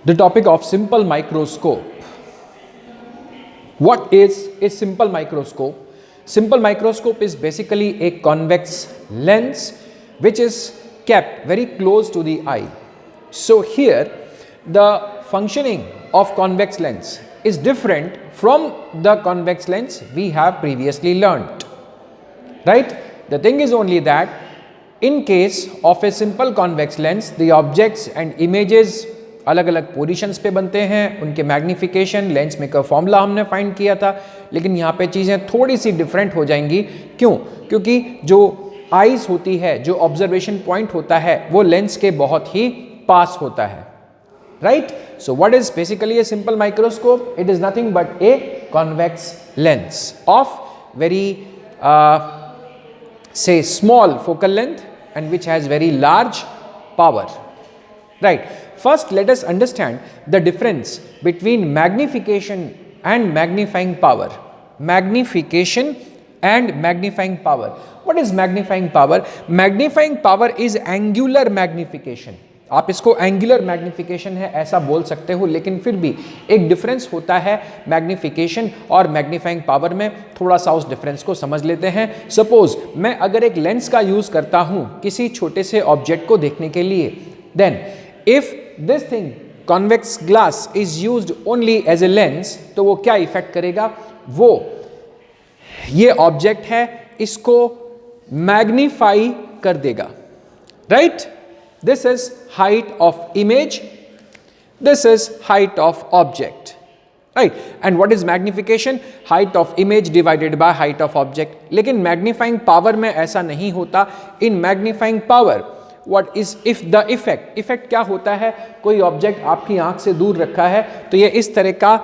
The topic of simple microscope. What is a simple microscope? Simple microscope is basically a convex lens which is kept very close to the eye. So here the functioning of convex lens is different from the convex lens we have previously learnt, right? The thing is only that in case of a simple convex lens, the objects and images अलग अलग positions पे बनते हैं, उनके magnification, lens maker formula हमने find किया था, लेकिन यहाँ पे चीज़ें थोड़ी सी डिफरेंट हो जाएंगी. क्यों? क्योंकि जो आइज होती है, जो ऑब्जर्वेशन पॉइंट होता है, वो लेंस के बहुत ही पास होता है, right? So what is basically a simple microscope? It is nothing but a convex lens of very say small focal length and which has very large power, right? First let us understand the difference between magnification and magnifying power. Magnification and magnifying power. What is magnifying power? Magnifying power is angular magnification. आप इसको angular magnification है ऐसा बोल सकते हो, लेकिन फिर भी एक डिफरेंस होता है मैग्निफिकेशन और मैग्नीफाइंग पावर में. थोड़ा सा उस डिफरेंस को समझ लेते हैं. सपोज मैं अगर एक लेंस का यूज करता हूं किसी छोटे से ऑब्जेक्ट को देखने के लिए, then if this thing convex glass is used only as a lens, तो वो क्या इफेक्ट करेगा? वो ये ऑब्जेक्ट है इसको मैग्नीफाई कर देगा, right? This is height of image, this is height of object, right? And what is magnification? Height of image divided by height of object. लेकिन magnifying power में ऐसा नहीं होता. In magnifying power, what is if the effect? Effect क्या होता है? कोई object आपकी आंख से दूर रखा है तो ये इस तरह का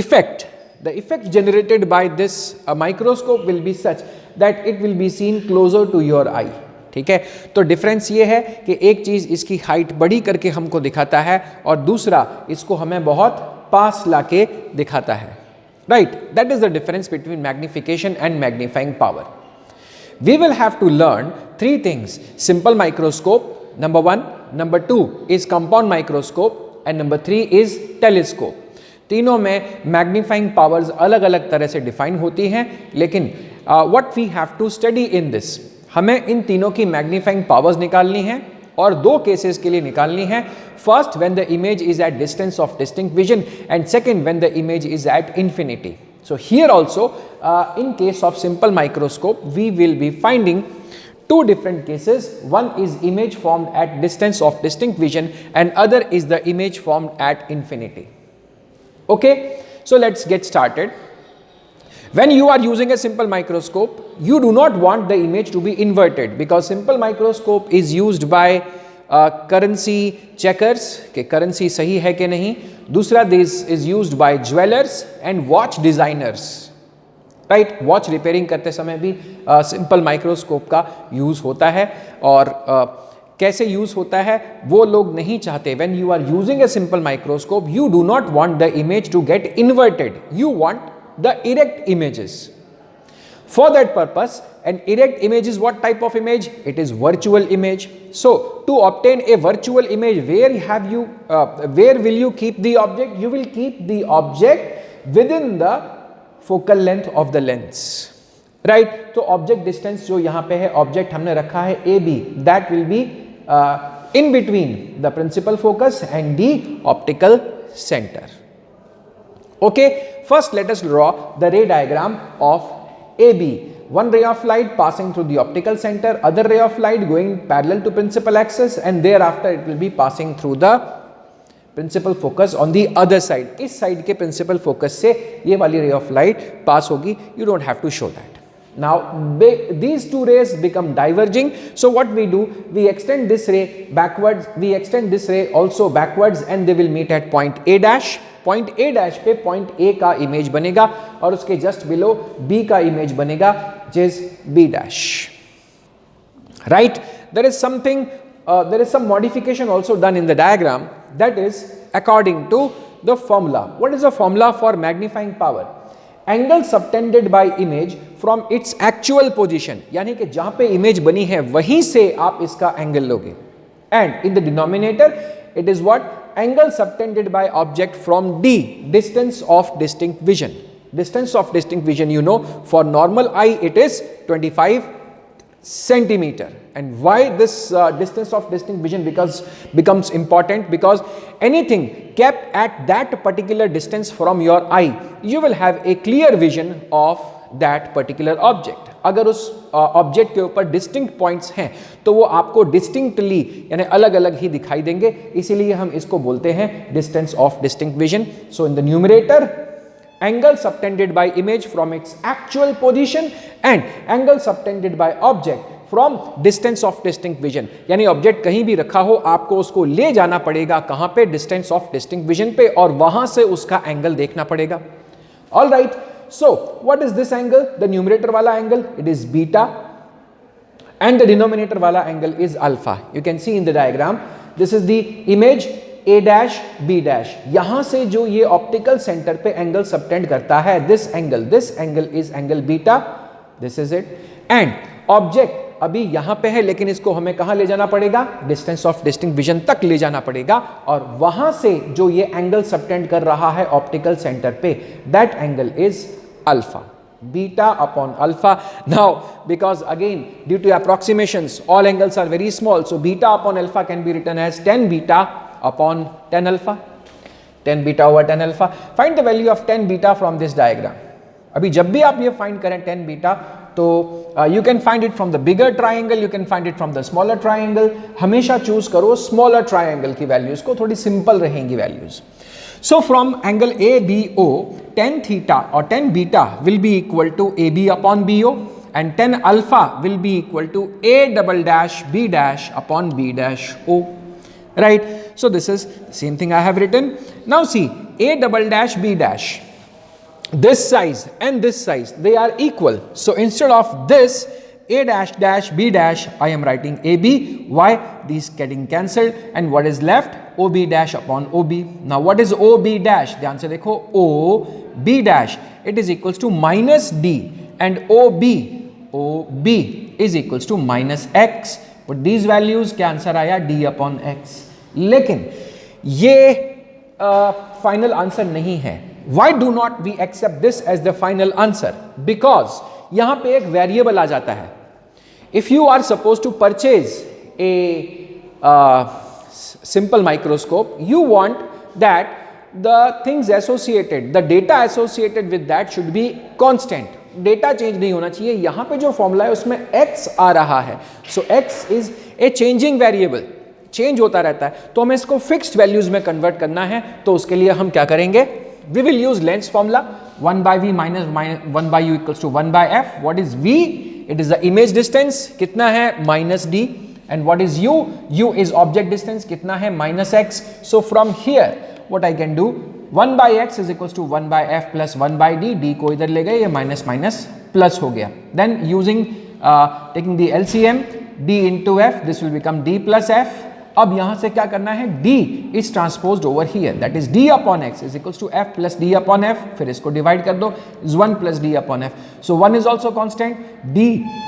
effect, the effect generated by this microscope will be such that it will be seen closer to your eye. ठीक है, तो डिफरेंस ये है कि एक चीज इसकी हाइट बड़ी करके हमको दिखाता है और दूसरा इसको हमें बहुत पास लाके दिखाता है, right? That is the difference between magnification and magnifying power. We will have to learn three things. Simple microscope number 1, number 2 is compound microscope and number 3 is telescope. तीनों में मैग्नीफाइंग पावर्स अलग अलग तरह से डिफाइन होती हैं, लेकिन what we have to study in this, हमें इन तीनों की मैग्नीफाइंग पावर्स निकालनी है और दो केसेस के लिए निकालनी है. First when the image is at distance of distinct vision and second when the image is at infinity. So here also in case of simple microscope we will be finding two different cases. One is image formed at distance of distinct vision and other is the image formed at infinity. Okay, so let's get started. When you are using a simple microscope, you do not want the image to be inverted because simple microscope is used by currency checkers कि currency सही है कि नहीं. दूसरा this is used by jewelers and watch designers, right? Watch repairing करते समय भी simple microscope का use होता है और कैसे यूज होता है वो लोग नहीं चाहते. When you are using a simple microscope, you do not want the image to get inverted. You want the erect images. For that purpose, an erect image is what type of image? It is virtual image. So to obtain a virtual image, where will you keep the object? You will keep the object within the focal length of the lens, right? तो object distance जो यहाँ पे है, object हमने रखा है AB, that will be in between the principal focus and the optical center. Okay, first let us draw the ray diagram of AB. One ray of light passing through the optical center, other ray of light going parallel to principal axis and thereafter it will be passing through the principal focus on the other side. इस side के principal focus से ये वाली ray of light pass होगी. You don't have to show that. Now these two rays become diverging. So what we do? We extend this ray backwards. We extend this ray also backwards and they will meet at point A dash. Point A dash पे point A का image बनेगा और उसके just below B का image बनेगा जिस B dash, right? There is something, there is some modification also done in the diagram, that is according to the formula. What is the formula for magnifying power? Angle subtended by image from its actual position, यानी कि जहां पे image बनी है वहीं से आप इसका एंगल लोगे. And in the denominator It is what? Angle subtended by object from D, distance of distinct vision. Distance of distinct vision, you know, for normal eye it is 25 centimeter. And why this distance of distinct vision becomes important? Because anything kept at that particular distance from your eye, you will have a clear vision of that particular object. अगर उस object के ऊपर distinct points हैं तो वो आपको distinctly यानी अलग अलग ही दिखाई देंगे, इसीलिए हम इसको बोलते हैं distance of distinct vision. So in the numerator, angle subtended by image from its actual position and angle subtended by object from distance of distinct vision. यानी ऑब्जेक्ट कहीं भी रखा हो, आपको उसको ले जाना पड़ेगा कहां पे? डिस्टेंस ऑफ डिस्टिंक्ट विजन पे, और वहां से उसका एंगल देखना पड़ेगा. All right, so what is this angle? The numerator वाला angle it is beta and the denominator वाला angle is alpha. You can see in the diagram, this is the image A dash B dash. यहां से जो ये optical centre पे angle subtend करता है, this angle is angle beta, this is it. And object अभी यहां पे है, लेकिन इसको हमें कहां ले जाना पड़ेगा? डिस्टेंस ऑफ डिस्टिंक्ट विजन तक ले जाना पड़ेगा, और वहां से जो ये एंगल सबटेंड कर रहा है ऑप्टिकल सेंटर पे, that angle is alpha. Beta upon alpha. Now, because again, due to approximations, all angles are very small, so beta upon alpha can be written as 10 beta upon 10 alpha. 10 beta over 10 alpha. Find the value of 10 beta from this diagram. अभी जब भी आप ये find करें 10 beta, तो you can find it from the bigger triangle, you can find it from the smaller triangle. हमेशा choose करो smaller triangle की values को, थोड़ी simple रहेंगी values. So from angle ABO, 10 theta or 10 beta will be equal to AB upon BO, and 10 alpha will be equal to A double dash B dash upon B dash O. Right? So this is the same thing I have written. Now see, A double dash B dash, this size and this size, they are equal. So instead of this A dash dash B dash, I am writing AB. Why? These getting cancelled, and what is left? OB dash upon OB. Now what is OB dash? ध्यान से देखो, OB dash, it is equals to minus D, and OB is equals to minus X. But these values क्या answer आया? D upon X. लेकिन ये final answer नहीं है. Why do not we accept this as the final answer? Because यहां पे एक variable आ जाता है. If you are supposed to purchase a simple microscope, you want that the things associated, the data associated with that should be constant. Data change नहीं होना चाहिए. यहां पे जो फॉर्मूला है उसमें x आ रहा है, सो x is a changing variable, change होता रहता है, तो हमें इसको फिक्स्ड वैल्यूज में कन्वर्ट करना है. तो उसके लिए हम क्या करेंगे? We will use Lenz's formula, 1 by V minus 1 by U equals to 1 by F. What is V? It is the image distance, कितना है? minus D. And what is U? U is object distance, कितना है? minus X. So from here, what I can do? 1 by X is equals to 1 by F plus 1 by D. D को इधर ले गए, ये minus minus plus हो गया. Then using taking the LCM, D into F, this will become D plus F. अब यहां से क्या करना है? D is transposed over here, that is D upon X is equals to F plus D upon F. फिर इसको divide कर दो, is 1 plus D upon F. So 1 is also constant, D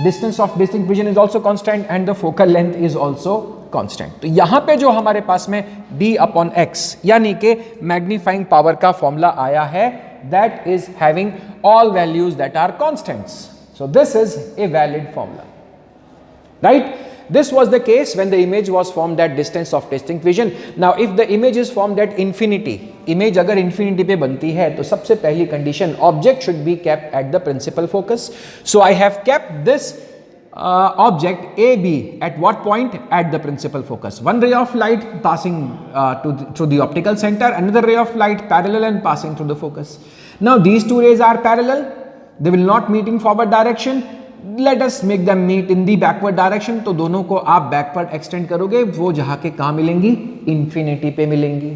distance of distinct vision is also constant, and the focal length is also constant. तो यहां पे जो हमारे पास में D upon X यानी कि मैग्नीफाइंग पावर का फॉर्मूला आया है, that is having all values that are constants. So this is a valid formula, right? This was the case when the image was formed at distance of distinct vision. Now if the image is formed at infinity, image अगर infinity पे बनती है तो सबसे पहली condition, object should be kept at the principal focus. So I have kept this object AB at what point? At the principal focus. One ray of light passing through the optical center, another ray of light parallel and passing through the focus. Now these two rays are parallel, they will not meet in forward direction. Let us make them meet in the backward direction. तो दोनों को आप backward extend करोगे, वो जहां के कहां मिलेंगी? इंफिनिटी पे मिलेंगी.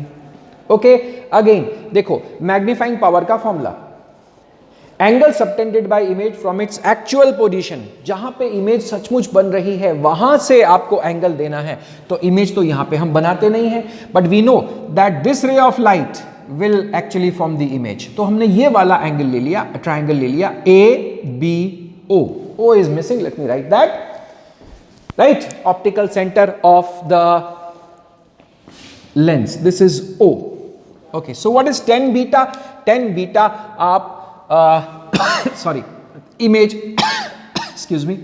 ओके, अगेन देखो मैग्नीफाइंग पावर का formula, angle subtended by image from its actual position, जहां पे इमेज सचमुच बन रही है वहां से आपको एंगल देना है. तो इमेज तो यहां पे हम बनाते नहीं है, but we know that this ray of light will actually form the image. तो हमने ये वाला एंगल ले लिया, ट्राइंगल ले लिया, ABO. O is missing, let me write that. Right, optical center of the lens, this is O. Okay, so what is tan beta? tan beta आप sorry image excuse me.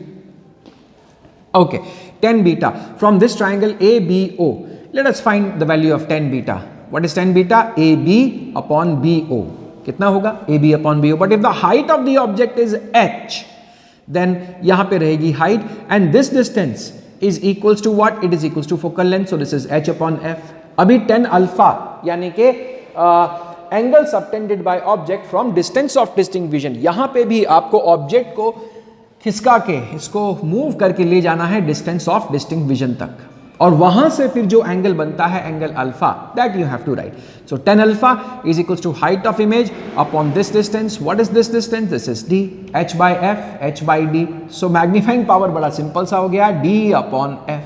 Okay, tan beta from this triangle ABO. Let us find the value of tan beta. What is tan beta? AB upon BO. कितना होगा? AB upon BO. But if the height of the object is h, then यहाँ पे रहेगी height and this distance is equals to what? It is equals to focal length. So this is h upon f. अभी tan alpha यानी कि angle subtended by object from distance of distinct vision, यहां पे भी आपको object को खिसका के इसको मूव करके ले जाना है डिस्टेंस ऑफ डिस्टिंक्ट विजन तक, और वहां से फिर जो एंगल बनता है angle alpha, that you have to write. So tan alpha is equals to height of image upon this distance. What is this distance? This is d, h by f, h by d. So magnifying power बड़ा सिंपल सा हो गया, d upon f.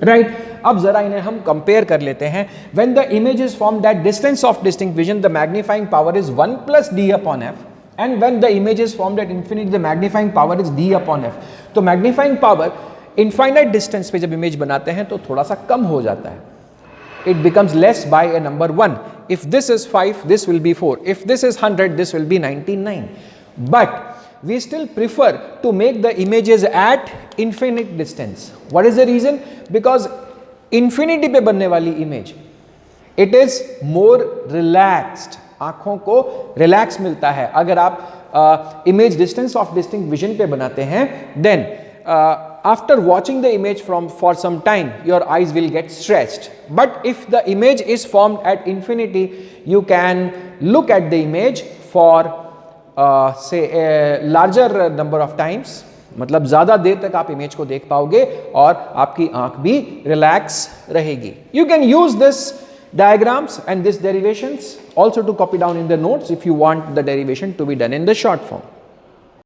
Right, अब जरा इन्हें हम compare कर लेते हैं. When the image is from that distance of distinct vision the magnifying power is 1 plus d upon f, and when the image is formed at infinity the magnifying power is d upon f. तो magnifying power infinite distance पे जब image बनाते हैं तो थोड़ा सा कम हो जाता है, it becomes less by a number 1. if this is 5 this will be 4, if this is 100 this will be 99, but we still prefer to make the images at infinite distance. What is the reason? Because infinity पे बनने वाली image it is more relaxed, आंखों को relax मिलता है. अगर आप image distance of distinct vision पे बनाते हैं then after watching the image from for some time your eyes will get stretched. But if the image is formed at infinity you can look at the image for say larger number of times, मतलब ज्यादा देर तक आप image को देख पाओगे और आपकी आंख भी रिलैक्स रहेगी. You can use this diagrams and these derivations also to copy down in the notes if you want the derivation to be done in the short form.